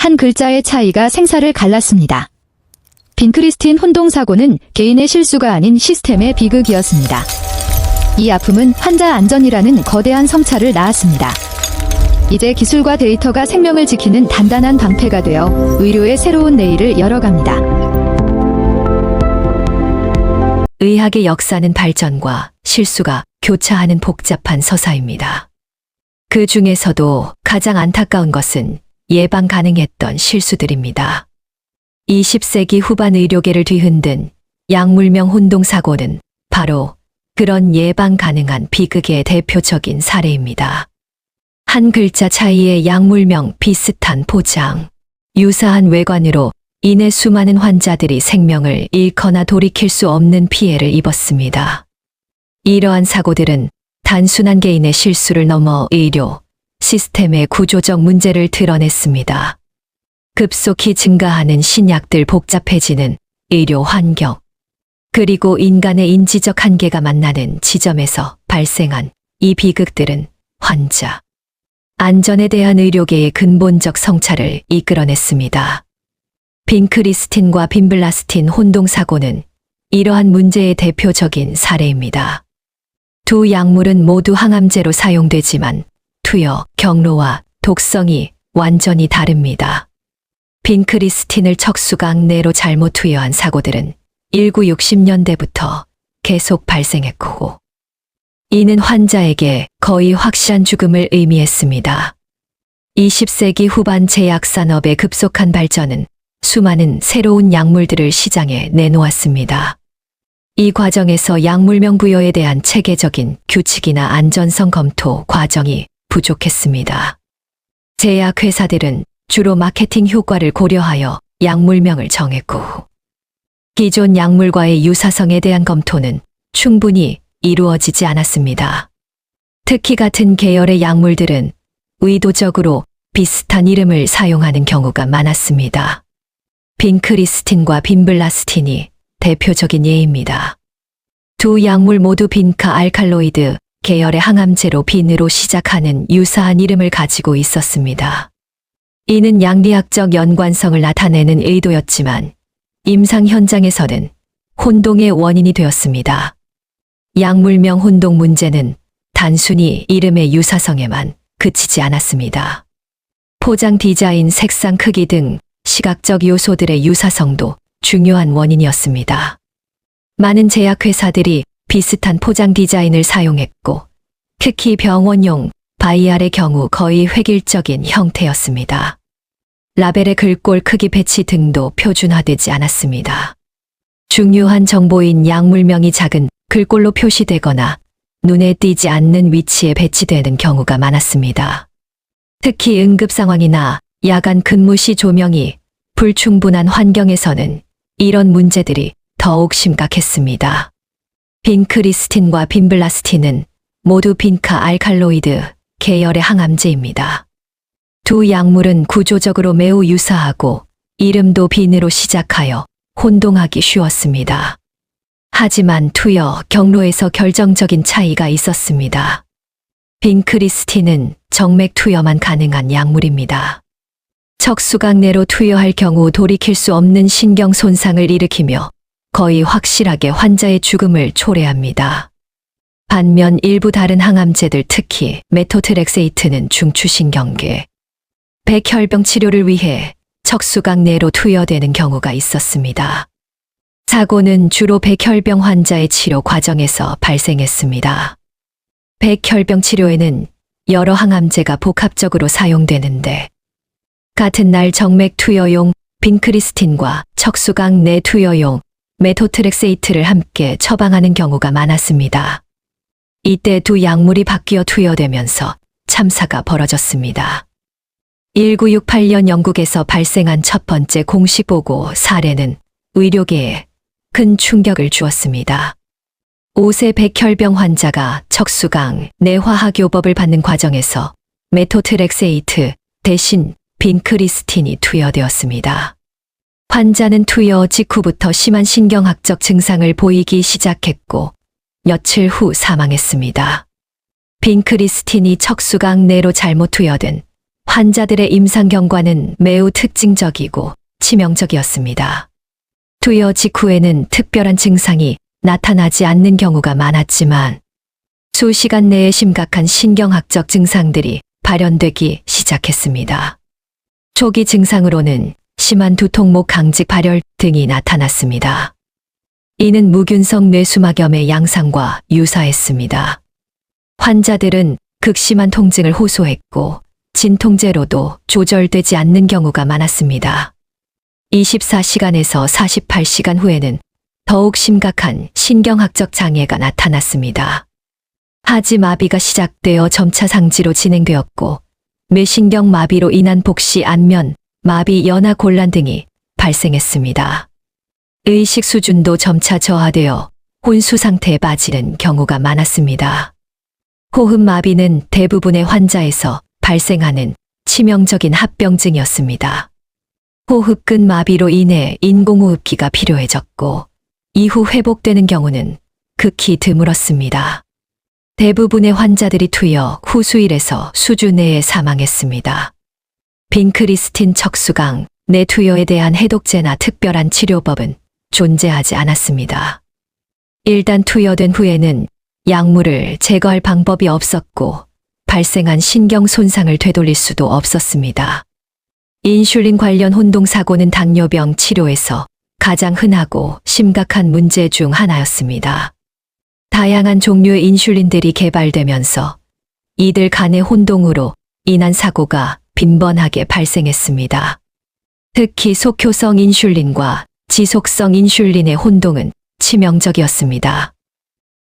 한 글자의 차이가 생사를 갈랐습니다. 빈크리스틴 혼동사고는 개인의 실수가 아닌 시스템의 비극이었습니다. 이 아픔은 환자 안전이라는 거대한 성찰을 낳았습니다. 이제 기술과 데이터가 생명을 지키는 단단한 방패가 되어 의료의 새로운 내일을 열어갑니다. 의학의 역사는 발전과 실수가 교차하는 복잡한 서사입니다. 그 중에서도 가장 안타까운 것은 예방 가능했던 실수들입니다. 20세기 후반 의료계를 뒤흔든 약물명 혼동사고는 바로 그런 예방 가능한 비극의 대표적인 사례입니다. 한 글자 차이의 약물명 비슷한 포장, 유사한 외관으로 인해 수많은 환자들이 생명을 잃거나 돌이킬 수 없는 피해를 입었습니다. 이러한 사고들은 단순한 개인의 실수를 넘어 의료 시스템의 구조적 문제를 드러냈습니다. 급속히 증가하는 신약들, 복잡해지는 의료 환경, 그리고 인간의 인지적 한계가 만나는 지점에서 발생한 이 비극들은 환자 안전에 대한 의료계의 근본적 성찰을 이끌어냈습니다. 빈크리스틴과 빈블라스틴 혼동사고는 이러한 문제의 대표적인 사례입니다. 두 약물은 모두 항암제로 사용되지만 투여, 경로와 독성이 완전히 다릅니다. 빈크리스틴을 척수각 내로 잘못 투여한 사고들은 1960년대부터 계속 발생했고, 이는 환자에게 거의 확실한 죽음을 의미했습니다. 20세기 후반 제약산업의 급속한 발전은 수많은 새로운 약물들을 시장에 내놓았습니다. 이 과정에서 약물명 부여에 대한 체계적인 규칙이나 안전성 검토 과정이 부족했습니다. 제약회사들은 주로 마케팅 효과를 고려하여 약물명을 정했고, 기존 약물과의 유사성에 대한 검토는 충분히 이루어지지 않았습니다. 특히 같은 계열의 약물들은 의도적으로 비슷한 이름을 사용하는 경우가 많았습니다. 빈크리스틴과 빈블라스틴이 대표적인 예입니다. 두 약물 모두 빈카 알칼로이드 계열의 항암제로 빈으로 시작하는 유사한 이름을 가지고 있었습니다. 이는 양리학적 연관성을 나타내는 의도였지만 임상 현장에서는 혼동의 원인이 되었습니다. 약물명 혼동 문제는 단순히 이름의 유사성에만 그치지 않았습니다. 포장 디자인, 색상, 크기 등 시각적 요소들의 유사성도 중요한 원인이었습니다. 많은 제약회사들이 비슷한 포장 디자인을 사용했고, 특히 병원용 바이알의 경우 거의 획일적인 형태였습니다. 라벨의 글꼴 크기, 배치 등도 표준화되지 않았습니다. 중요한 정보인 약물명이 작은 글꼴로 표시되거나 눈에 띄지 않는 위치에 배치되는 경우가 많았습니다. 특히 응급 상황이나 야간 근무 시 조명이 불충분한 환경에서는 이런 문제들이 더욱 심각했습니다. 빈크리스틴과 빈블라스틴은 모두 빈카 알칼로이드 계열의 항암제입니다. 두 약물은 구조적으로 매우 유사하고 이름도 빈으로 시작하여 혼동하기 쉬웠습니다. 하지만 투여, 경로에서 결정적인 차이가 있었습니다. 빈크리스틴은 정맥 투여만 가능한 약물입니다. 척수각 내로 투여할 경우 돌이킬 수 없는 신경 손상을 일으키며 거의 확실하게 환자의 죽음을 초래합니다. 반면 일부 다른 항암제들, 특히 메토트렉세이트는 중추신경계, 백혈병 치료를 위해 척수각 내로 투여되는 경우가 있었습니다. 사고는 주로 백혈병 환자의 치료 과정에서 발생했습니다. 백혈병 치료에는 여러 항암제가 복합적으로 사용되는데, 같은 날 정맥 투여용 빈크리스틴과 척수각 내 투여용 메토트렉세이트를 함께 처방하는 경우가 많았습니다. 이때 두 약물이 바뀌어 투여되면서 참사가 벌어졌습니다. 1968년 영국에서 발생한 첫 번째 공식 보고 사례는 의료계에 큰 충격을 주었습니다. 5세 백혈병 환자가 척수강 내 화학요법을 받는 과정에서 메토트렉세이트 대신 빈크리스틴이 투여되었습니다. 환자는 투여 직후부터 심한 신경학적 증상을 보이기 시작했고 며칠 후 사망했습니다. 빈크리스틴이 척수강 내로 잘못 투여된 환자들의 임상 경과는 매우 특징적이고 치명적이었습니다. 투여 직후에는 특별한 증상이 나타나지 않는 경우가 많았지만 수시간 내에 심각한 신경학적 증상들이 발현되기 시작했습니다. 초기 증상으로는 심한 두통목 강직 발열 등이 나타났습니다. 이는 무균성 뇌수막염의 양상과 유사했습니다. 환자들은 극심한 통증을 호소했고 진통제로도 조절되지 않는 경우가 많았습니다. 24시간에서 48시간 후에는 더욱 심각한 신경학적 장애가 나타났습니다. 하지 마비가 시작되어 점차 상지로 진행되었고 뇌신경 마비로 인한 복시 안면, 마비 연화 곤란 등이 발생했습니다. 의식 수준도 점차 저하되어 혼수 상태에 빠지는 경우가 많았습니다. 호흡 마비는 대부분의 환자에서 발생하는 치명적인 합병증이었습니다. 호흡근 마비로 인해 인공호흡기가 필요해졌고 이후 회복되는 경우는 극히 드물었습니다. 대부분의 환자들이 투여 후 수일에서 수주 내에 사망했습니다. 빈크리스틴 척수강, 뇌투여에 대한 해독제나 특별한 치료법은 존재하지 않았습니다. 일단 투여된 후에는 약물을 제거할 방법이 없었고 발생한 신경 손상을 되돌릴 수도 없었습니다. 인슐린 관련 혼동사고는 당뇨병 치료에서 가장 흔하고 심각한 문제 중 하나였습니다. 다양한 종류의 인슐린들이 개발되면서 이들 간의 혼동으로 인한 사고가 빈번하게 발생했습니다. 특히 속효성 인슐린과 지속성 인슐린의 혼동은 치명적이었습니다.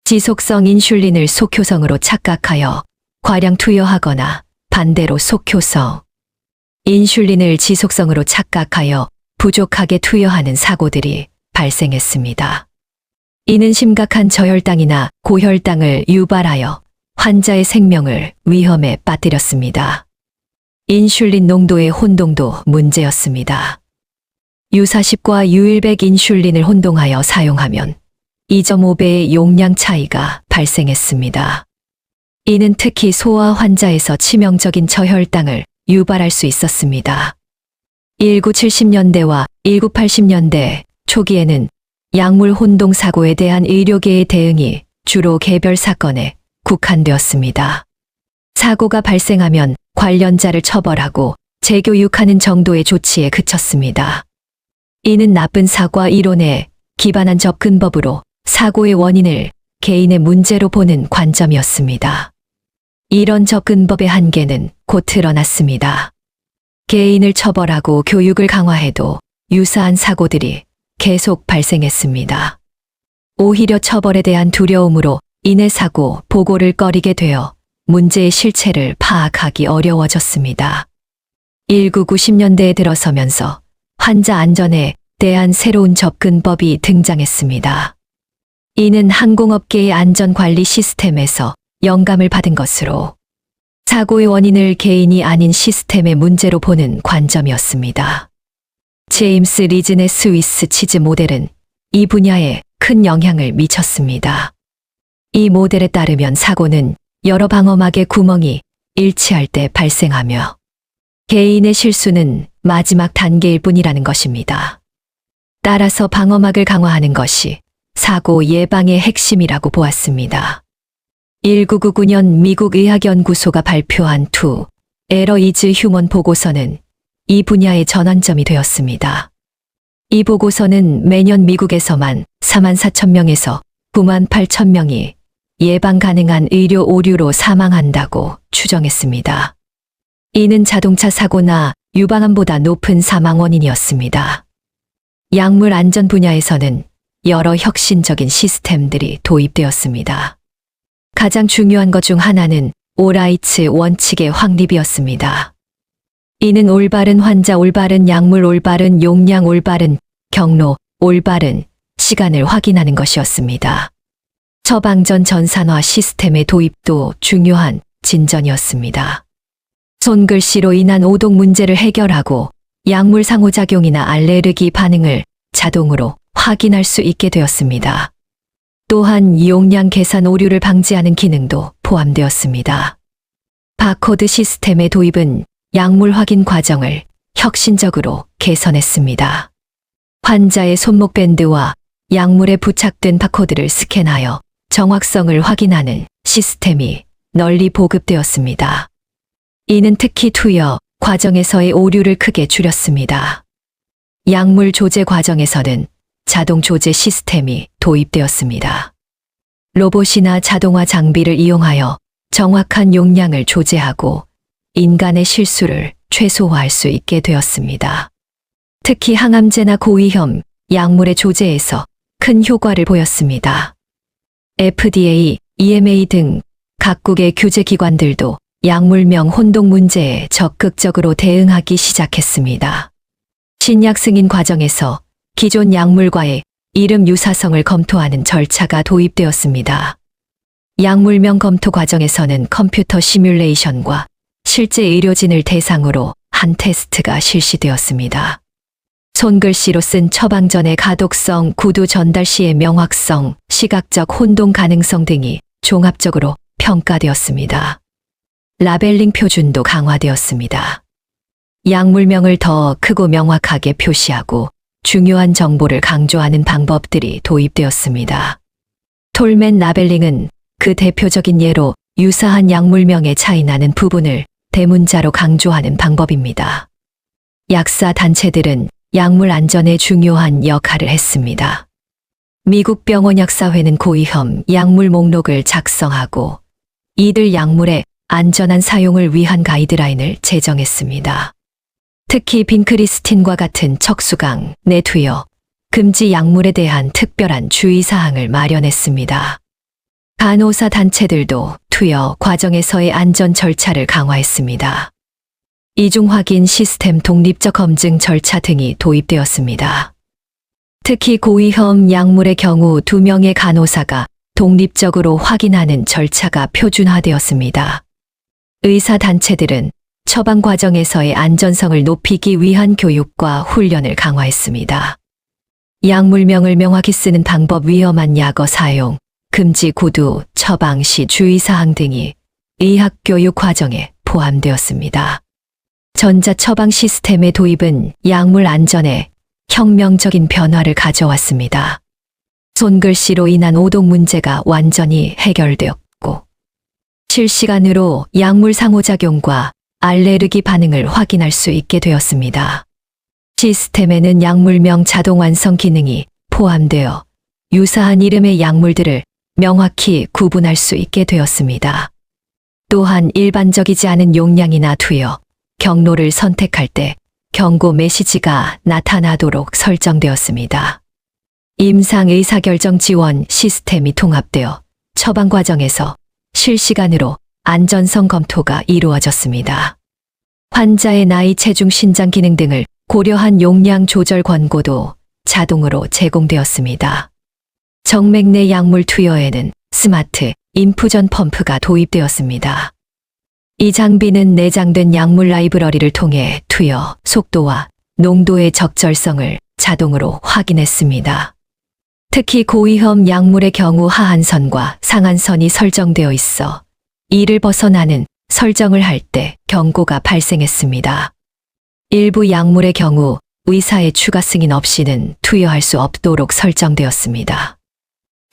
지속성 인슐린을 속효성으로 착각하여 과량 투여하거나 반대로 속효성 인슐린을 지속성으로 착각하여 부족하게 투여하는 사고들이 발생했습니다. 이는 심각한 저혈당이나 고혈당을 유발하여 환자의 생명을 위험에 빠뜨렸습니다. 인슐린 농도의 혼동도 문제였습니다. U40과 U100 인슐린을 혼동하여 사용하면 2.5배의 용량 차이가 발생했습니다. 이는 특히 소아 환자에서 치명적인 저혈당을 유발할 수 있었습니다. 1970년대와 1980년대 초기에는 약물 혼동 사고에 대한 의료계의 대응이 주로 개별 사건에 국한되었습니다. 사고가 발생하면 관련자를 처벌하고 재교육하는 정도의 조치에 그쳤습니다. 이는 나쁜 사고 이론에 기반한 접근법으로 사고의 원인을 개인의 문제로 보는 관점이었습니다. 이런 접근법의 한계는 곧 드러났습니다. 개인을 처벌하고 교육을 강화해도 유사한 사고들이 계속 발생했습니다. 오히려 처벌에 대한 두려움으로 인해 사고 보고를 꺼리게 되어 문제의 실체를 파악하기 어려워졌습니다. 1990년대에 들어서면서 환자 안전에 대한 새로운 접근법이 등장했습니다. 이는 항공업계의 안전관리 시스템에서 영감을 받은 것으로 사고의 원인을 개인이 아닌 시스템의 문제로 보는 관점이었습니다. 제임스 리즈의 스위스 치즈 모델은 이 분야에 큰 영향을 미쳤습니다. 이 모델에 따르면 사고는 여러 방어막의 구멍이 일치할 때 발생하며 개인의 실수는 마지막 단계일 뿐이라는 것입니다. 따라서 방어막을 강화하는 것이 사고 예방의 핵심이라고 보았습니다. 1999년 미국 의학연구소가 발표한 투 에러 이즈 휴먼 보고서는 이 분야의 전환점이 되었습니다. 이 보고서는 매년 미국에서만 44,000명에서 98,000명이 예방 가능한 의료 오류로 사망한다고 추정했습니다. 이는 자동차 사고나 유방암보다 높은 사망 원인이었습니다. 약물 안전 분야에서는 여러 혁신적인 시스템들이 도입되었습니다. 가장 중요한 것 중 하나는 오라이츠 원칙의 확립이었습니다. 이는 올바른 환자, 올바른 약물, 올바른 용량, 올바른 경로, 올바른 시간을 확인하는 것이었습니다. 처방전 전산화 시스템의 도입도 중요한 진전이었습니다. 손글씨로 인한 오독 문제를 해결하고 약물 상호작용이나 알레르기 반응을 자동으로 확인할 수 있게 되었습니다. 또한 용량 계산 오류를 방지하는 기능도 포함되었습니다. 바코드 시스템의 도입은 약물 확인 과정을 혁신적으로 개선했습니다. 환자의 손목 밴드와 약물에 부착된 바코드를 스캔하여 정확성을 확인하는 시스템이 널리 보급되었습니다. 이는 특히 투여 과정에서의 오류를 크게 줄였습니다. 약물 조제 과정에서는 자동 조제 시스템이 도입되었습니다. 로봇이나 자동화 장비를 이용하여 정확한 용량을 조제하고 인간의 실수를 최소화할 수 있게 되었습니다. 특히 항암제나 고위험 약물의 조제에서 큰 효과를 보였습니다. FDA, EMA 등 각국의 규제 기관들도 약물명 혼동 문제에 적극적으로 대응하기 시작했습니다. 신약 승인 과정에서 기존 약물과의 이름 유사성을 검토하는 절차가 도입되었습니다. 약물명 검토 과정에서는 컴퓨터 시뮬레이션과 실제 의료진을 대상으로 한 테스트가 실시되었습니다. 손글씨로 쓴 처방 전의 가독성, 구두 전달 시의 명확성, 시각적 혼동 가능성 등이 종합적으로 평가되었습니다. 라벨링 표준도 강화되었습니다. 약물명을 더 크고 명확하게 표시하고 중요한 정보를 강조하는 방법들이 도입되었습니다. 톨맨 라벨링은 그 대표적인 예로 유사한 약물명의 차이 나는 부분을 대문자로 강조하는 방법입니다. 약사 단체들은 약물 안전에 중요한 역할을 했습니다. 미국 병원약사회는 고위험 약물 목록을 작성하고 이들 약물의 안전한 사용을 위한 가이드라인을 제정했습니다. 특히 빈크리스틴과 같은 척수강, 내투여, 금지 약물에 대한 특별한 주의사항을 마련했습니다. 간호사 단체들도 투여 과정에서의 안전 절차를 강화했습니다. 이중 확인 시스템 독립적 검증 절차 등이 도입되었습니다. 특히 고위험 약물의 경우 2명의 간호사가 독립적으로 확인하는 절차가 표준화되었습니다. 의사 단체들은 처방 과정에서의 안전성을 높이기 위한 교육과 훈련을 강화했습니다. 약물명을 명확히 쓰는 방법, 위험한 약어 사용, 금지 구두, 처방 시 주의사항 등이 의학교육 과정에 포함되었습니다. 전자처방 시스템의 도입은 약물 안전에 혁명적인 변화를 가져왔습니다. 손글씨로 인한 오동 문제가 완전히 해결되었고, 실시간으로 약물 상호작용과 알레르기 반응을 확인할 수 있게 되었습니다. 시스템에는 약물명 자동 완성 기능이 포함되어 유사한 이름의 약물들을 명확히 구분할 수 있게 되었습니다. 또한 일반적이지 않은 용량이나 투여, 경로를 선택할 때 경고 메시지가 나타나도록 설정되었습니다. 임상 의사결정 지원 시스템이 통합되어 처방 과정에서 실시간으로 안전성 검토가 이루어졌습니다. 환자의 나이, 체중, 신장 기능 등을 고려한 용량 조절 권고도 자동으로 제공되었습니다. 정맥 내 약물 투여에는 스마트 인푸전 펌프가 도입되었습니다. 이 장비는 내장된 약물 라이브러리를 통해 투여 속도와 농도의 적절성을 자동으로 확인했습니다. 특히 고위험 약물의 경우 하한선과 상한선이 설정되어 있어 이를 벗어나는 설정을 할 때 경고가 발생했습니다. 일부 약물의 경우 의사의 추가 승인 없이는 투여할 수 없도록 설정되었습니다.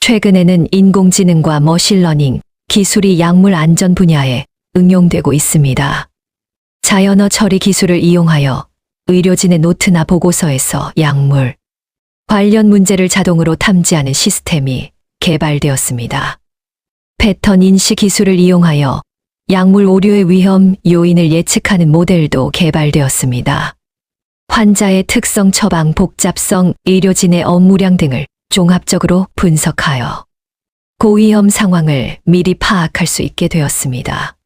최근에는 인공지능과 머신러닝 기술이 약물 안전 분야에 응용되고 있습니다. 자연어 처리 기술을 이용하여 의료진의 노트나 보고서에서 약물 관련 문제를 자동으로 탐지하는 시스템이 개발되었습니다. 패턴 인식 기술을 이용하여 약물 오류의 위험 요인을 예측하는 모델도 개발되었습니다. 환자의 특성, 처방, 복잡성, 의료진의 업무량 등을 종합적으로 분석하여 고위험 상황을 미리 파악할 수 있게 되었습니다.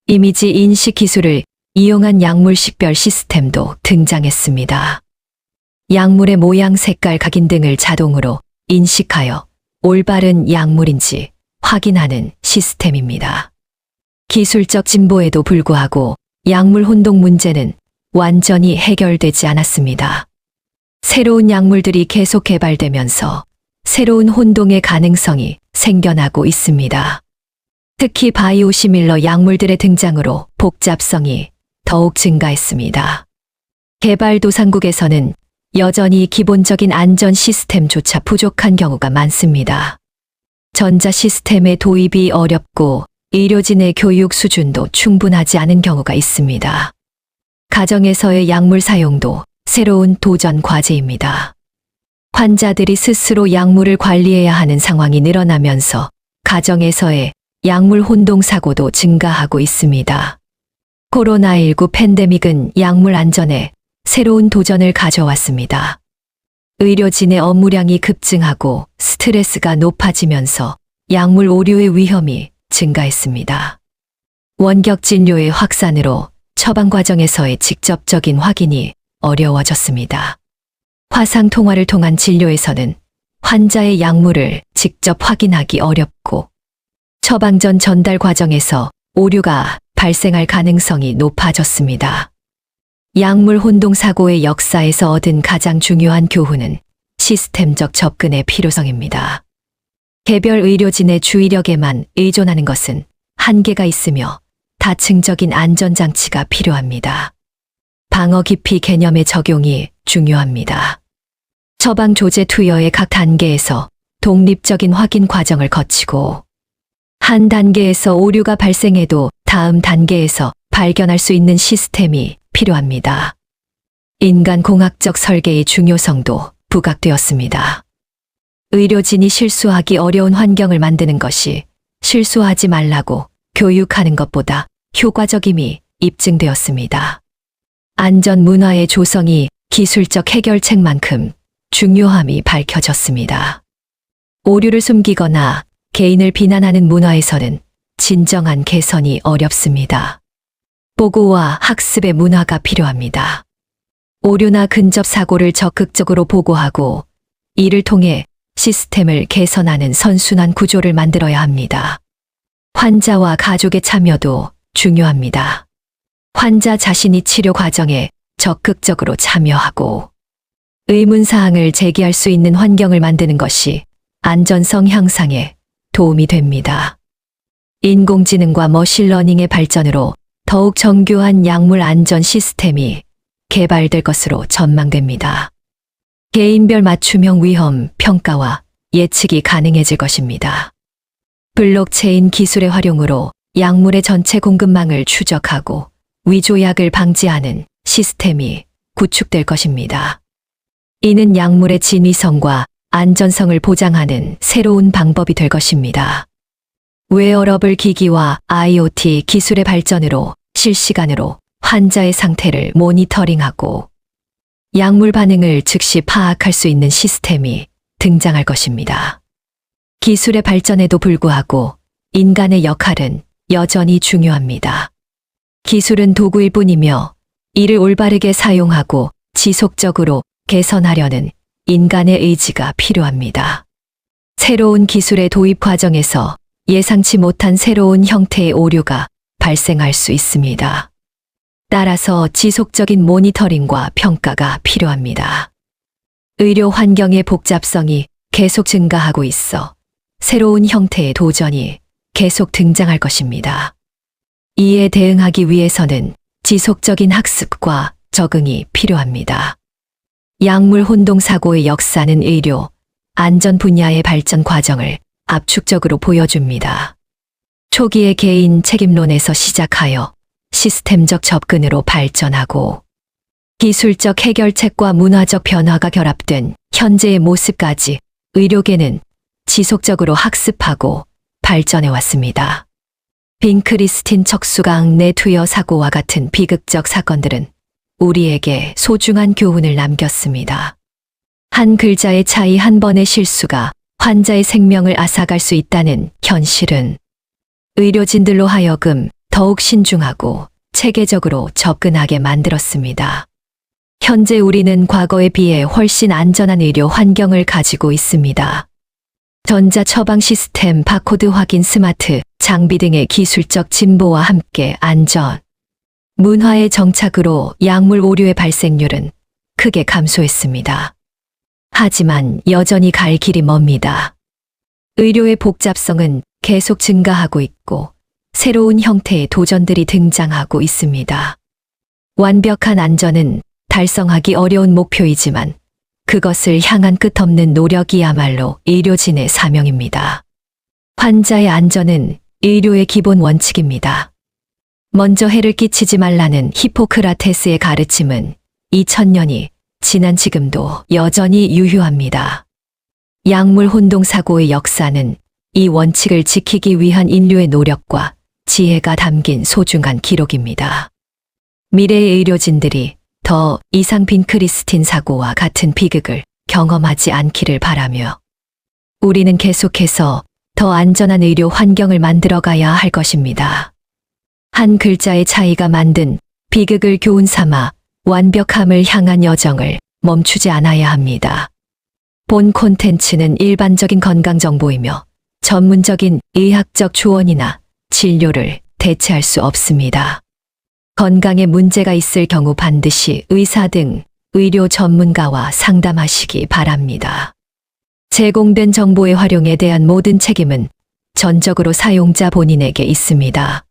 이미지 인식 기술을 이용한 약물 식별 시스템도 등장했습니다. 약물의 모양, 색깔, 각인 등을 자동으로 인식하여 올바른 약물인지 확인하는 시스템입니다. 기술적 진보에도 불구하고 약물 혼동 문제는 완전히 해결되지 않았습니다. 새로운 약물들이 계속 개발되면서 새로운 혼동의 가능성이 생겨나고 있습니다. 특히 바이오시밀러 약물들의 등장으로 복잡성이 더욱 증가했습니다. 개발도상국에서는 여전히 기본적인 안전 시스템조차 부족한 경우가 많습니다. 전자 시스템의 도입이 어렵고 의료진의 교육 수준도 충분하지 않은 경우가 있습니다. 가정에서의 약물 사용도 새로운 도전 과제입니다. 환자들이 스스로 약물을 관리해야 하는 상황이 늘어나면서 가정에서의 약물 혼동 사고도 증가하고 있습니다. 코로나19 팬데믹은 약물 안전에 새로운 도전을 가져왔습니다. 의료진의 업무량이 급증하고 스트레스가 높아지면서 약물 오류의 위험이 증가했습니다. 원격 진료의 확산으로 처방 과정에서의 직접적인 확인이 어려워졌습니다. 화상 통화를 통한 진료에서는 환자의 약물을 직접 확인하기 어렵고 처방 전 전달 과정에서 오류가 발생할 가능성이 높아졌습니다. 약물 혼동 사고의 역사에서 얻은 가장 중요한 교훈은 시스템적 접근의 필요성입니다. 개별 의료진의 주의력에만 의존하는 것은 한계가 있으며 다층적인 안전장치가 필요합니다. 방어 기피 개념의 적용이 중요합니다. 처방 조제 투여의 각 단계에서 독립적인 확인 과정을 거치고 한 단계에서 오류가 발생해도 다음 단계에서 발견할 수 있는 시스템이 필요합니다. 인간공학적 설계의 중요성도 부각되었습니다. 의료진이 실수하기 어려운 환경을 만드는 것이 실수하지 말라고 교육하는 것보다 효과적임이 입증되었습니다. 안전 문화의 조성이 기술적 해결책만큼 중요함이 밝혀졌습니다. 오류를 숨기거나 개인을 비난하는 문화에서는 진정한 개선이 어렵습니다. 보고와 학습의 문화가 필요합니다. 오류나 근접 사고를 적극적으로 보고하고 이를 통해 시스템을 개선하는 선순환 구조를 만들어야 합니다. 환자와 가족의 참여도 중요합니다. 환자 자신이 치료 과정에 적극적으로 참여하고 의문사항을 제기할 수 있는 환경을 만드는 것이 안전성 향상에 도움이 됩니다. 인공지능과 머신러닝의 발전으로 더욱 정교한 약물 안전 시스템이 개발될 것으로 전망됩니다. 개인별 맞춤형 위험 평가와 예측이 가능해질 것입니다. 블록체인 기술의 활용으로 약물의 전체 공급망을 추적하고 위조약을 방지하는 시스템이 구축될 것입니다. 이는 약물의 진위성과 안전성을 보장하는 새로운 방법이 될 것입니다. 웨어러블 기기와 IoT 기술의 발전으로 실시간으로 환자의 상태를 모니터링하고 약물 반응을 즉시 파악할 수 있는 시스템이 등장할 것입니다. 기술의 발전에도 불구하고 인간의 역할은 여전히 중요합니다. 기술은 도구일 뿐이며 이를 올바르게 사용하고 지속적으로 개선하려는 인간의 의지가 필요합니다. 새로운 기술의 도입 과정에서 예상치 못한 새로운 형태의 오류가 발생할 수 있습니다. 따라서 지속적인 모니터링과 평가가 필요합니다. 의료 환경의 복잡성이 계속 증가하고 있어 새로운 형태의 도전이 계속 등장할 것입니다. 이에 대응하기 위해서는 지속적인 학습과 적응이 필요합니다. 약물 혼동 사고의 역사는 의료, 안전 분야의 발전 과정을 압축적으로 보여줍니다. 초기의 개인 책임론에서 시작하여 시스템적 접근으로 발전하고 기술적 해결책과 문화적 변화가 결합된 현재의 모습까지 의료계는 지속적으로 학습하고 발전해 왔습니다. 빈크리스틴 척수강 내 투여 사고와 같은 비극적 사건들은 우리에게 소중한 교훈을 남겼습니다. 한 글자의 차이 한 번의 실수가 환자의 생명을 앗아갈 수 있다는 현실은 의료진들로 하여금 더욱 신중하고 체계적으로 접근하게 만들었습니다. 현재 우리는 과거에 비해 훨씬 안전한 의료 환경을 가지고 있습니다. 전자 처방 시스템, 바코드 확인, 스마트 장비 등의 기술적 진보와 함께 안전 문화의 정착으로 약물 오류의 발생률은 크게 감소했습니다. 하지만 여전히 갈 길이 멉니다. 의료의 복잡성은 계속 증가하고 있고 새로운 형태의 도전들이 등장하고 있습니다. 완벽한 안전은 달성하기 어려운 목표이지만 그것을 향한 끝없는 노력이야말로 의료진의 사명입니다. 환자의 안전은 의료의 기본 원칙입니다. 먼저 해를 끼치지 말라는 히포크라테스의 가르침은 2000년이 지난 지금도 여전히 유효합니다. 약물 혼동 사고의 역사는 이 원칙을 지키기 위한 인류의 노력과 지혜가 담긴 소중한 기록입니다. 미래의 의료진들이 더 이상 빈크리스틴 사고와 같은 비극을 경험하지 않기를 바라며 우리는 계속해서 더 안전한 의료 환경을 만들어가야 할 것입니다. 한 글자의 차이가 만든 비극을 교훈 삼아 완벽함을 향한 여정을 멈추지 않아야 합니다. 본 콘텐츠는 일반적인 건강 정보이며 전문적인 의학적 조언이나 진료를 대체할 수 없습니다. 건강에 문제가 있을 경우 반드시 의사 등 의료 전문가와 상담하시기 바랍니다. 제공된 정보의 활용에 대한 모든 책임은 전적으로 사용자 본인에게 있습니다.